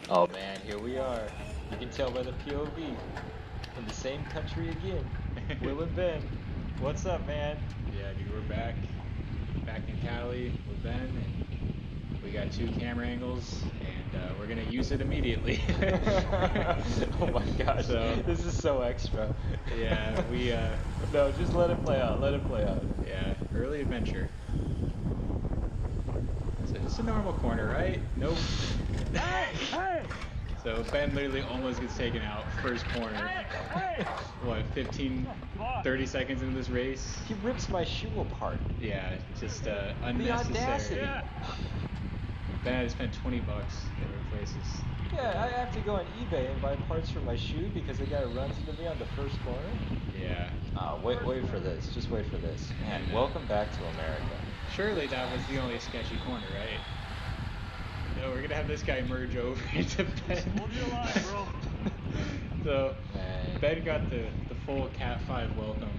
Oh man, here we are. You can tell by the POV. In the same country again. Will and Ben. What's up, man? Yeah, dude, we're back in Cali with Ben, and we got two camera angles, and we're gonna use it immediately. Oh my gosh, So, this is so extra. yeah, No, just let it play out. Let it play out. yeah, early adventure. So it's a normal corner, right? Nope. Hey! So Ben literally almost gets taken out first corner. What, 15, 30 seconds into this race? He rips my shoe apart. Yeah, just The unnecessary. audacity. Ben had to spend $20 at replaces. Yeah, I have to go on eBay and buy parts for my shoe because the guy runs into me on the first corner. Yeah. Wait for this. Just wait for this. Man, welcome back to America. Surely that was the only sketchy corner, right? No, we're gonna have this guy merge over into Ben. Hold your line, bro. So Man. Ben got the full Cat 5 welcome.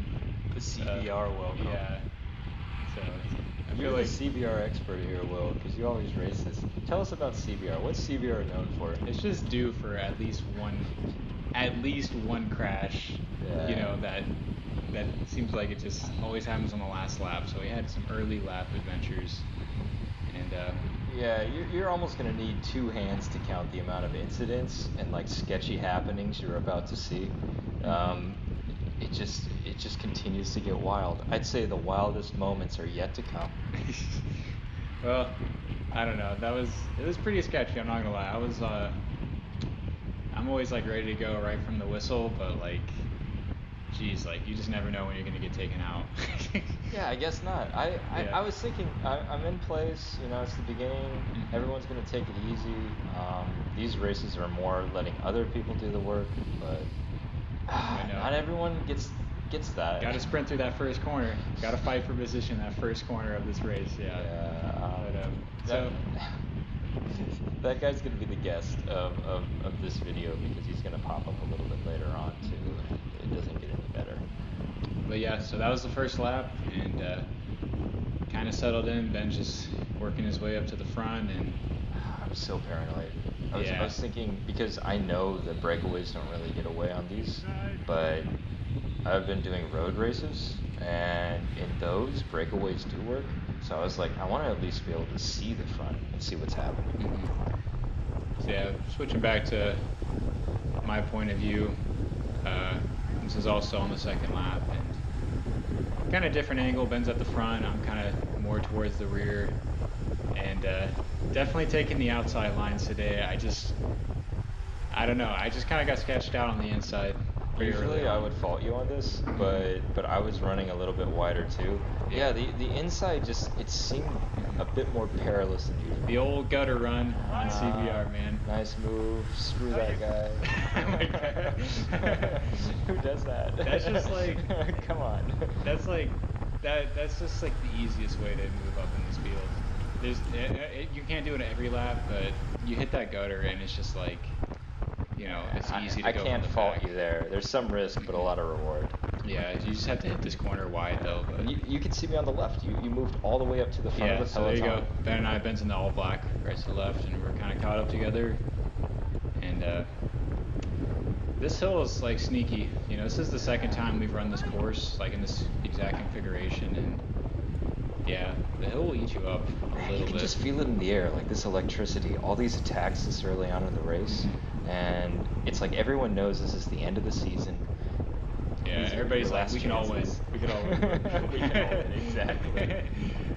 The CBR welcome. Yeah. So I feel You're like the CBR expert here, Will, because you always race this. Tell us about CBR. What's CBR known for? it's just due for at least one crash. Yeah. You know, that seems like it just always happens on the last lap. So we had some early lap adventures, and Yeah, you're almost gonna need two hands to count the amount of incidents and like sketchy happenings you're about to see. It just continues to get wild. I'd say the wildest moments are yet to come. well, I don't know. It was pretty sketchy. I'm not gonna lie. I'm always like ready to go right from the whistle, but like, geez, like you just never know when you're gonna get taken out. Yeah, I guess not. Yeah. I was thinking, I'm in place, it's the beginning, everyone's going to take it easy. These races are more letting other people do the work, but I know. not everyone gets that. Got to sprint through that first corner. Got to fight for position in that first corner of this race. Yeah. So that guy's going to be the guest of this video because he's going to pop up a little bit later on too, and it doesn't get any better. But yeah, so that was the first lap, and kind of settled in. Ben just working his way up to the front, and I was so paranoid. I Yeah. was thinking, because I know that breakaways don't really get away on these, but I've been doing road races, and in those, breakaways do work. So I was like, I want to at least be able to see the front and see what's happening. So yeah, switching back to my point of view, this is also on the second lap, and kind of different angle. Ben's at the front, I'm kind of more towards the rear, and definitely taking the outside lines today. I don't know, I just kind of got sketched out on the inside. pretty early Usually I on. would fault you on this, but I was running a little bit wider too. Yeah, the inside just, it seemed a bit more perilous than usual. The old gutter run on CBR, man. Nice move. Screw that guy. Oh my God. Who does that? That's just like, come on. That's like that's just like the easiest way to move up in this field. You can't do it every lap, but you hit that gutter and it's just like, it's easy to go. I can't from the fault back. you there. There's some risk, but a lot of reward. Yeah, you just have to hit this corner wide though. But You can see me on the left. You moved all the way up to the front yeah, of the so there peloton. you go. Ben and I, Ben's in the all black, right to the left, and we're kind of caught up together. And this hill is like sneaky. This is the second time we've run this course, like in this exact configuration, and yeah, the hill will eat you up a little You can bit. just feel it in the air, like this electricity, all these attacks this early on in the race, and it's like everyone knows this is the end of the season. Yeah, These are everybody's your like, last we can all win. chances. We can all win. We can all win, exactly.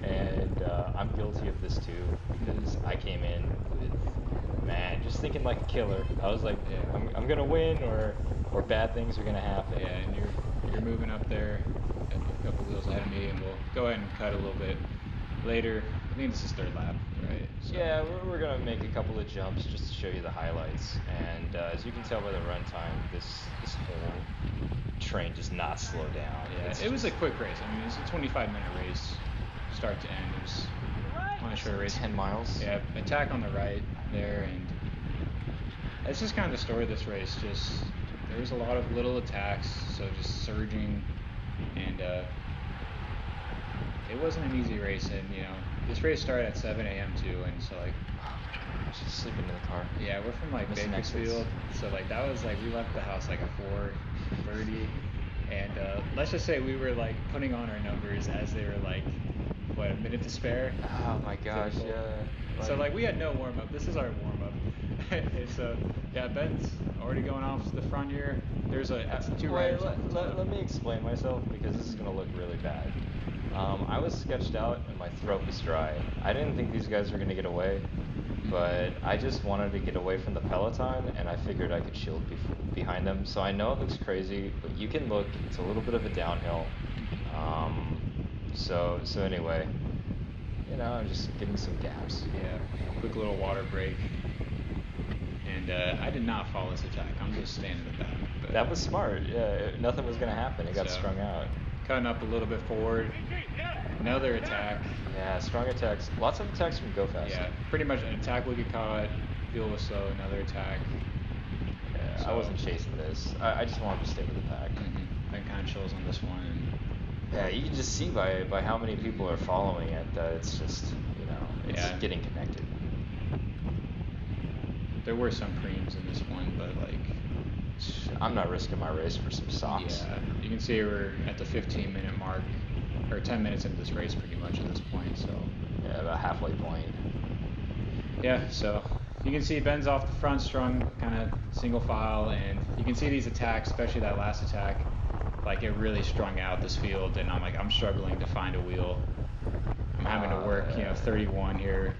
And I'm guilty of this too, because I came in with, man, just thinking like a killer. I was like, Yeah. I'm gonna win, or bad things are gonna happen. Yeah, and you're moving up there a couple wheels ahead of me, and we'll go ahead and cut a little bit later. I think this is third lap, right? So, Yeah, we're gonna make a couple of jumps just to show you the highlights, and as you can tell by the run time, this whole train does not slow down. Yeah, it was a quick race. I mean, it was a 25-minute race, start to end. It was on a short race. 10 miles. Yeah, attack on the right there, and that's just kind of the story of this race. Just there was a lot of little attacks, so just surging, and it wasn't an easy race, and this race started at 7 a.m. too, and so like, Oh my gosh, just sleeping in the car. yeah, we're from like Missing Bakersfield, exits. so like that was like we left the house like at 4:30, and let's just say we were like putting on our numbers as they were like, what, a minute to spare. Oh my gosh, Typical. yeah. So like we had no warm up. This is our warm up, and so yeah, Ben's already going off the front here. There's it's two Wait, riders off the top. let me explain myself because this is gonna look really bad. I was sketched out and my throat was dry. I didn't think these guys were gonna get away, but I just wanted to get away from the peloton, and I figured I could shield behind them. So I know it looks crazy, but you can look. It's a little bit of a downhill. Um, so anyway, I'm just getting some gaps. Yeah, quick little water break. And I did not follow this attack. I'm just staying in the back. But, That was smart. Yeah, nothing was gonna happen. It got So- strung out. Cutting up a little bit forward. Another attack. Yeah, strong attacks. Lots of attacks from Go Fast. Yeah, pretty much an attack will get caught. Fuel was slow. Another attack. Yeah, I So- wasn't chasing this. I just wanted to stay with the pack. That kind of shows on this one. Yeah, you can just see by how many people are following it that it's just, it's Yeah. getting connected. There were some creams in this one, but like, I'm not risking my race for some socks. yeah, you can see we're at the 15-minute mark, or 10 minutes into this race pretty much at this point. So Yeah, about halfway point. yeah, so you can see Ben's off the front, strung kind of single file, and you can see these attacks, especially that last attack, like it really strung out this field, and I'm struggling to find a wheel. I'm having to work, 31 here.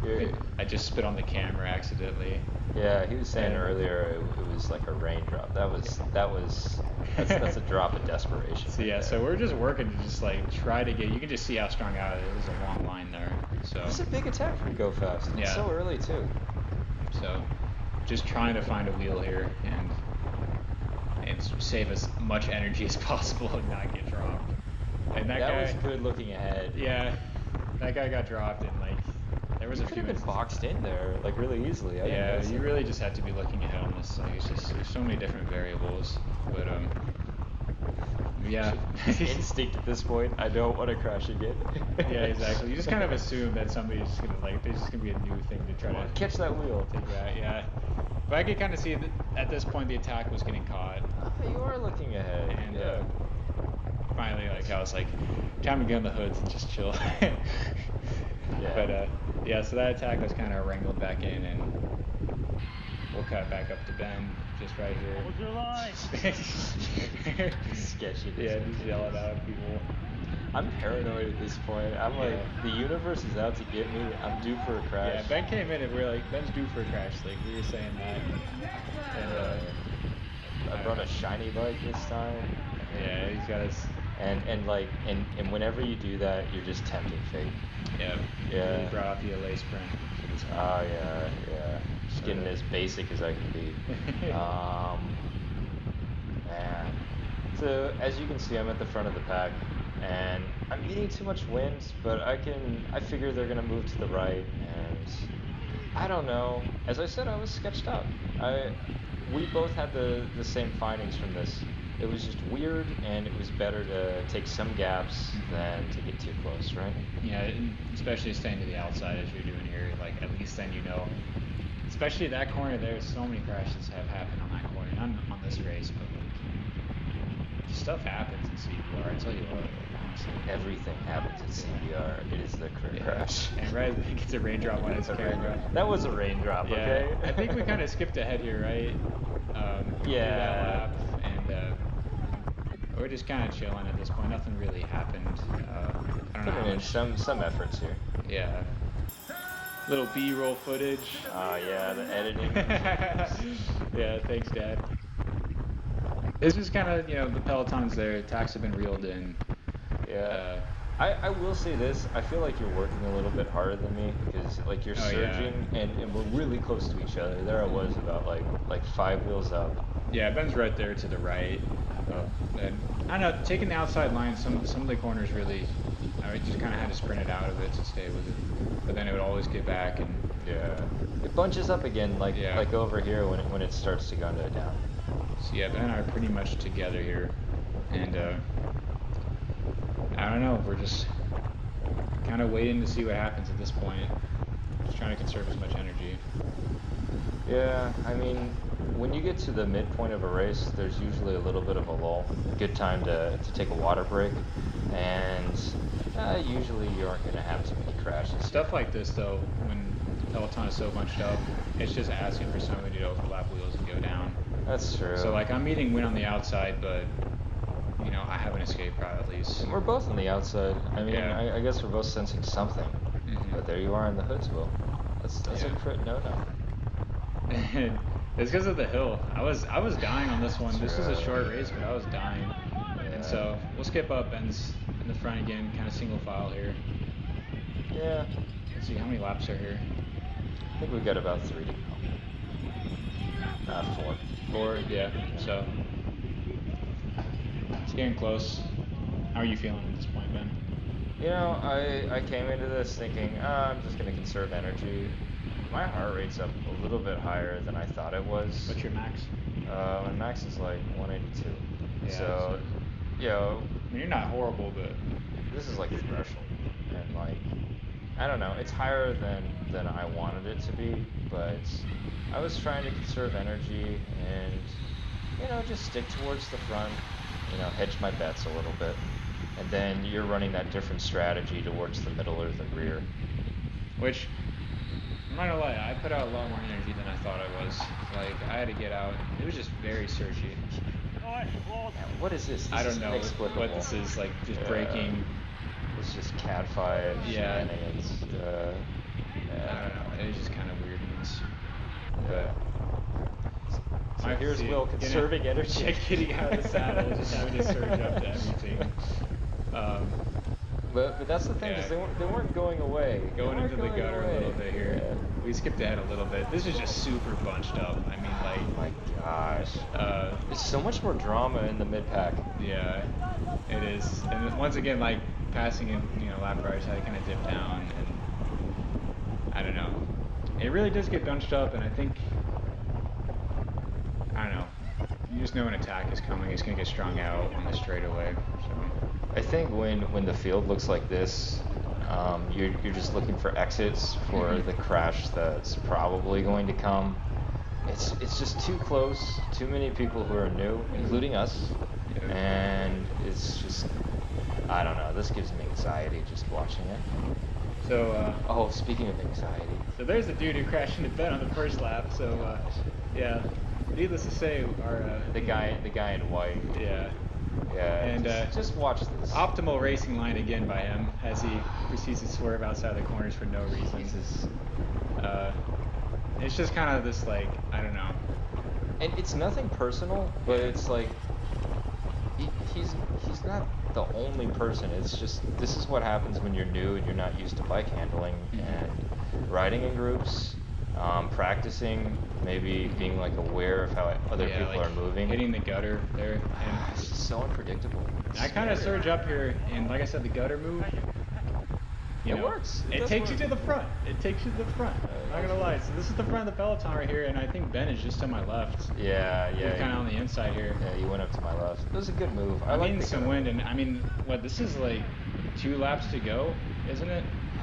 You're- I just spit on the camera accidentally. Yeah, he was saying And- earlier it was like a raindrop. That's a drop of desperation. So yeah, so we're just working to just like try to get. You can just see how strung out it is. There's a long line there. So This is a big attack for Go Fast. It's Yeah. so early too. So just trying to find a wheel here and save as much energy as possible and not get dropped. And that guy was good looking ahead. Yeah, that guy got dropped and like there was He a could few have been instances- boxed in there like really easily. I didn't Yeah, notice you it. really just have to be looking ahead on this. Like it's just there's so many different variables. But yeah. It's instinct at this point. I don't want to crash again. Yeah, exactly. You just kind of assume that somebody's just gonna like there's just gonna be a new thing to try to Catch that wheel. take you out. Yeah. But I could kind of see that at this point the attack was getting caught. You are looking ahead. And yeah. finally, like I was like, time to get on the hoods and just chill. Yeah. But yeah, so that attack was kind of wrangled back in, and we'll cut back up to Ben, just right here. Hold your line. Sketchy. Yeah, just yelling out at people. I'm paranoid at this point. I'm like, Yeah. the universe is out to get me. I'm due for a crash. Yeah, Ben came in and we were like, Ben's due for a crash. Like we were saying that. And I brought a shiny bike this time. yeah, he's got his. And whenever you do that, you're just tempting fate. Yeah. Yeah. He brought out the LA Sprint. for this one. Oh yeah. Just getting as basic as I can be. Man. So as you can see, I'm at the front of the pack, and I'm getting too much wind, but I figure they're gonna move to the right, and I don't know. As I said, I was sketched out. We both had the same findings from this. It was just weird, and it was better to take some gaps than to get too close, right? Yeah, and especially staying to the outside as you're doing here. Like at least then you know. Especially that corner there, so many crashes have happened on that corner. Not on this race, but like stuff happens in CBR. I tell you what, honestly. Everything happens at CBR. It is the Yeah. crash. And Red gets a raindrop on his camera. That was a raindrop, Yeah, okay? I think we kind of skipped ahead here, right? Through Yeah. that lap, and we're just kind of chilling at this point. Nothing really happened. I don't know. How Putting in much, some efforts here. yeah. Little B-roll footage. Yeah, the editing. Yeah, thanks, Dad. It's just kind of, the Peloton's there. Attacks have been reeled in. Yeah. I will say this, I feel like you're working a little bit harder than me because like you're Oh, yeah. surging and we're really close to each other. There I was about like 5 wheels up. Yeah, Ben's right there to the right. And I don't know, taking the outside line, some of the corners really, I just kind of had to sprint it out of it to stay with it. But then it would always get back and Yeah. It bunches up again like Yeah. like over here when it starts to go down. so yeah, Ben and I are pretty much together here. And I don't know. We're just kind of waiting to see what happens at this point. Just trying to conserve as much energy. Yeah, I mean, when you get to the midpoint of a race, there's usually a little bit of a lull. Good time to take a water break, and usually you aren't going to have too many crashes. Stuff like this, though, when Peloton is so bunched up, it's just asking for somebody to overlap wheels and go down. That's true. So, like, I'm meeting Win on the outside, but, you know, I have an escape route at least. And we're both on the outside. I mean, Yeah. I guess we're both sensing something. Mhm. But there you are in the hoods, Will. That's Yeah. a crit no-no. And it's because of the hill. I was dying on this one. This was a True. short race, but I was dying. And so we'll skip up. Ben's in the front again, kind of single file here. Yeah, Let's see how many laps are here. I think we've got about 3 to go. 4. 4, yeah. So it's getting close. How are you feeling at this point, Ben? You know, I came into this thinking, I'm just going to conserve energy. My heart rate's up a little bit higher than I thought it was. What's your max? My max is like 182. Yeah, So, you know, I mean, you're not horrible, but this is like threshold. And like, I don't know, it's higher than I wanted it to be, but I was trying to conserve energy and, you know, just stick towards the front, you know, hedge my bets a little bit. And then you're running that different strategy towards the middle or the rear. which, I'm not gonna lie, I put out a lot more energy than I thought I was. Like, I had to get out. It was just very searchy. What is this? I This don't is know inexplicable. what this is, like, just Yeah. breaking. It's just Cat 5 Yeah. shenanigans. I don't know. It was just kind of weirdness. Yeah. So I here's see. Will conserving energy. Getting out of the saddle, just having to surge up to everything. But that's the thing, Yeah. is they weren't going away. They Going weren't into the going gutter away. a little bit here. Yeah. We skipped ahead a little bit. This is just super bunched up. I mean, Oh like, my gosh. uh, There's so much more drama in the mid-pack. yeah, it is. And once again, like, passing in, you know, lap riders had to kind of dip down, and I don't know. It really does get bunched up, and I think, I don't know. You just know an attack is coming. It's gonna get strung out on the straightaway. So. I think when the field looks like this, you're just looking for exits for the crash that's probably going to come. It's just too close. Too many people who are new, including us, Yeah. and it's just, I don't know. This gives me anxiety just watching it. So, Oh, speaking of anxiety, so there's the dude who crashed into Ben on the first lap. So, yeah, needless to say, our the guy in white. yeah, Yeah. And, just watch this. optimal racing line again by him as he proceeds to swerve outside the corners for no reason. Jesus. It's just kind of this, like, I don't know. And it's nothing personal, but it's like he's not the only person. It's just, this is what happens when you're new and you're not used to bike handling and riding in groups, practicing, maybe being like aware of how other Yeah, people like are moving. hitting the gutter there. And It's just so unpredictable. I kind of Scary. surge up here, and like I said, the gutter move. You It know, works. It It does takes you work. to the front. It takes you to the front. I'm not gonna lie. So this is the front of the peloton right here, and I think Ben is just to my left. Yeah, He's kind of on the inside here. Yeah, you went up to my left. It was a good move. I I'm like in the some gutter. wind, and I mean, what? This is like 2 laps to go, isn't it?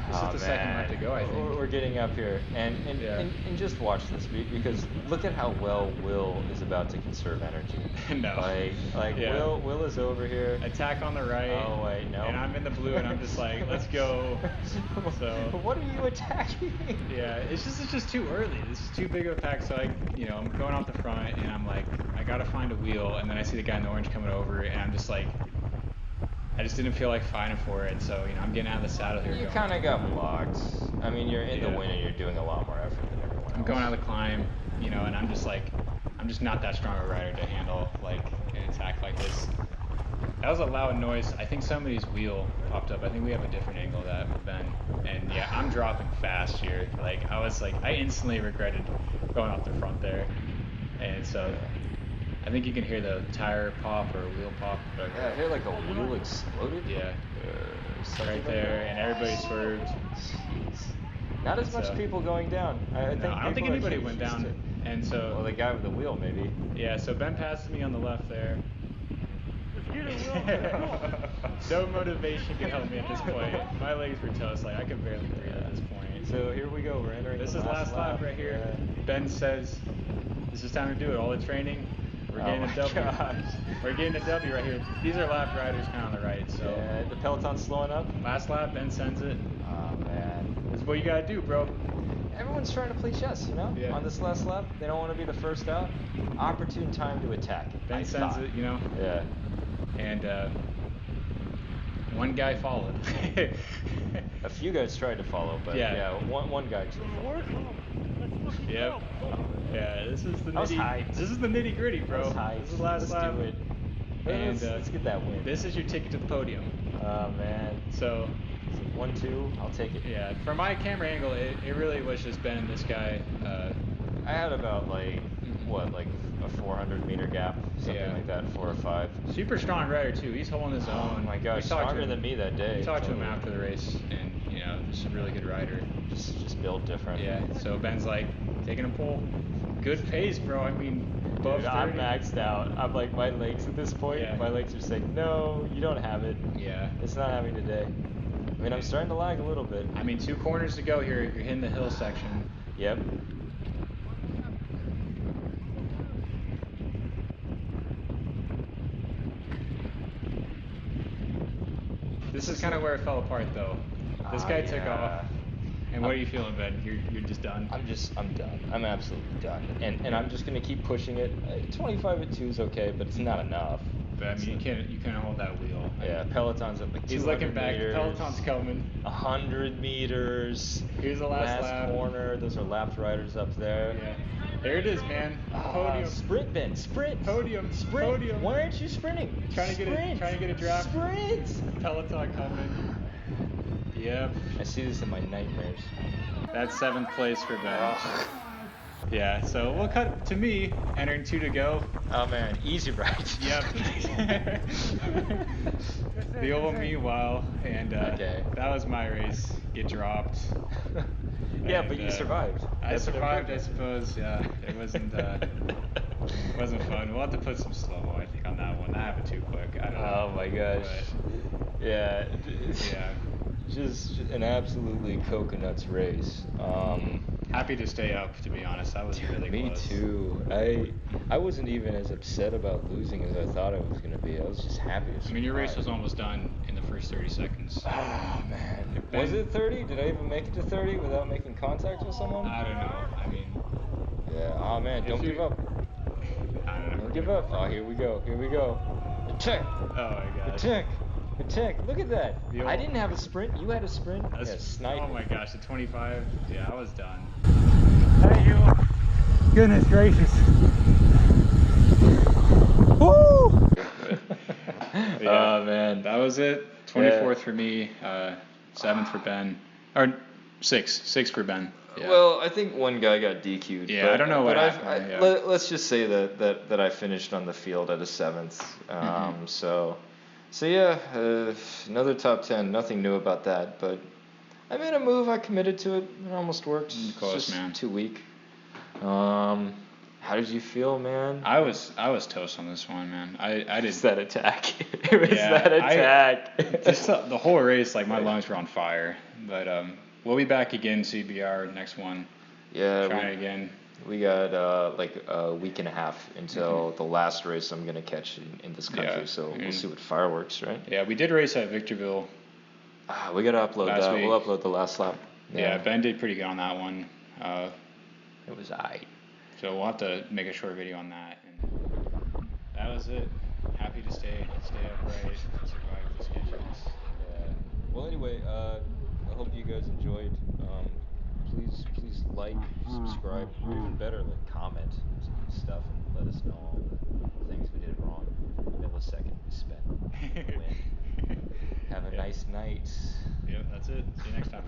This Oh, is the second lap to man. go, I think. We're getting up here, and Yeah. and just watch this because look at how well Will is about to conserve energy. No. Like Yeah. Will is over here. Attack on the right. Oh wait, no. And I'm in the blue, and I'm just like, let's go. So. What are you attacking? Yeah, it's just too early. This is too big of a pack. So I'm going off the front, and I'm like, I gotta find a wheel, and then I see the guy in the orange coming over, and I'm just like, I just didn't feel like fighting for it. So I'm getting out of the saddle here. You going- kind of got blocked. I mean, you're in the Yeah. wind and you're doing a lot more effort than everyone else. I'm going out of the climb, and I'm just like, I'm just not that strong a rider to handle like an attack like this. That was a loud noise. I think somebody's wheel popped up. I think we have a different angle of that with Ben. And yeah, I'm dropping fast here. Like I instantly regretted going off the front there. And so I think you can hear the tire pop or wheel pop. Whatever. Yeah, I hear like a wheel exploded. Yeah. Something Right like there, that. and everybody swerved. Jeez. Not as much So- people going down. I No, I don't think people are anybody getting went used down. to- And so Well, the guy with the wheel, maybe. yeah, so Ben passes me on the left there. Get it, Will. No motivation can help me at this point. My legs were toast. Like I could barely breathe at this point. So here we go. We're entering This the is last lap right here. Yeah. Ben says, "This is time to do it. All the training, we're getting a W. Gosh. We're getting a W right here. These are lap riders kind of on the right. So Yeah, the peloton's slowing up. last lap, Ben sends it. Oh man. This is what you gotta do, bro. Everyone's trying to play chess, you know? Yeah. On this last lap, they don't want to be the first out. Opportune time to attack. Ben I sends thought. it, you know, Yeah. and one guy followed. A few guys tried to follow, but Yeah. one guy actually followed. Yep. Yeah, this is the I was nitty. hyped. This is the nitty gritty, I bro. was hyped. This is the last Let's lap. do it. And Let's get that win. This is your ticket to the podium. Oh man. So, 1-2, I'll take it. yeah, from my camera angle, it really was just Ben and this guy. I had about like a 400-meter gap, something Yeah. like that, 4 or 5. Super strong rider too. He's holding his Oh own. my We gosh, talked to stronger him- than me that day. We talked to him totally. after the race, and this is a really good rider. Just built different. Yeah. So Ben's like taking a pull. Good pace, bro. I mean, above Dude, I'm 30. maxed out. I'm like, my legs at this point, Yeah. my legs are saying, no, you don't have it. Yeah. It's not happening today. I mean, I'm starting to lag a little bit. I mean, 2 corners to go here. You're hitting the hill section. Yep. This is kind of where it fell apart, though. This guy took yeah. off. And what are you feeling, Ben? You're just done. I'm done. I'm absolutely done. And I'm just gonna keep pushing it. 25 at 2 is okay, but it's not enough. But I mean, you can't hold that wheel. I Yeah, mean, Peloton's at like 200 he's looking back. meters. Peloton's coming. 100 meters. Here's the last lap. corner. Those are lapped riders up there. Yeah. There it is, man. Podium. Sprint, Ben. Sprint. Podium. Sprint. Podium. Why aren't you sprinting? Trying to get a draft. Sprint. Peloton coming. Yep. I see this in my nightmares. That's 7th place for Ben. Yeah. So we'll cut to me entering 2 to go. Oh man, easy ride. Yep. The old meanwhile, and Okay. that was my race. Get dropped. Yeah, And, but you survived. I That's an survived, I improvement. suppose. Yeah, it wasn't fun. We'll have to put some slow-mo, I think, on that one. That happened too quick. I don't know. Oh my gosh. Yeah. Yeah. Just an absolutely coconuts race. Happy to stay up, to be honest. That was really Me close. too. I wasn't even as upset about losing as I thought I was gonna be. I was just happy to I mean, your race survive. was almost done in the first 30 seconds. Oh man. Ben- Was it 30? Did I even make it to 30 without making contact with someone? I don't know. I mean, Yeah. Oh man, If don't you- give up. I don't know. Don't give up. Oh, here we go. Here we go. Attack. Oh my god. Attack. Attack. Look at that. The I old- didn't have a sprint. You had a sprint. That's, Yeah, sniper. oh my gosh, the 25. Yeah, I was done. Thank you. Goodness gracious. Woo! Yeah, Oh man. that was it. 24th for me, 7th for Ben, or 6th for Ben. Yeah. Well, I think one guy got DQ'd. Yeah, I don't know what but happened, yeah. Let's just say that I finished on the field at a 7th. Mm-hmm. So yeah, another top 10. Nothing new about that, but I made a move. I committed to it. It almost worked. It's Close, just man. too weak. How did you feel, man? I was toast on this one, man. I did It's that attack. It was Yeah, that attack. just the whole race, like my lungs were on fire. But we'll be back again, CBR next one. Yeah, Trying again. we got like a week and a half until the last race I'm gonna catch in this country. Yeah, So we'll and- see what fireworks, right? Yeah, we did race at Victorville. We gotta upload Last that. week. We'll upload the last lap. Yeah, Ben did pretty good on that one. It was aight. So we'll have to make a short video on that. And that was it. Happy to stay upright, survive the schedules. Yeah. Well, anyway, I hope you guys enjoyed. Please like, subscribe, or even better, like comment some stuff and let us know all the things we did wrong. Millisecond we spent. Win. Have a Yeah. nice night. Yep, that's it. See you next time.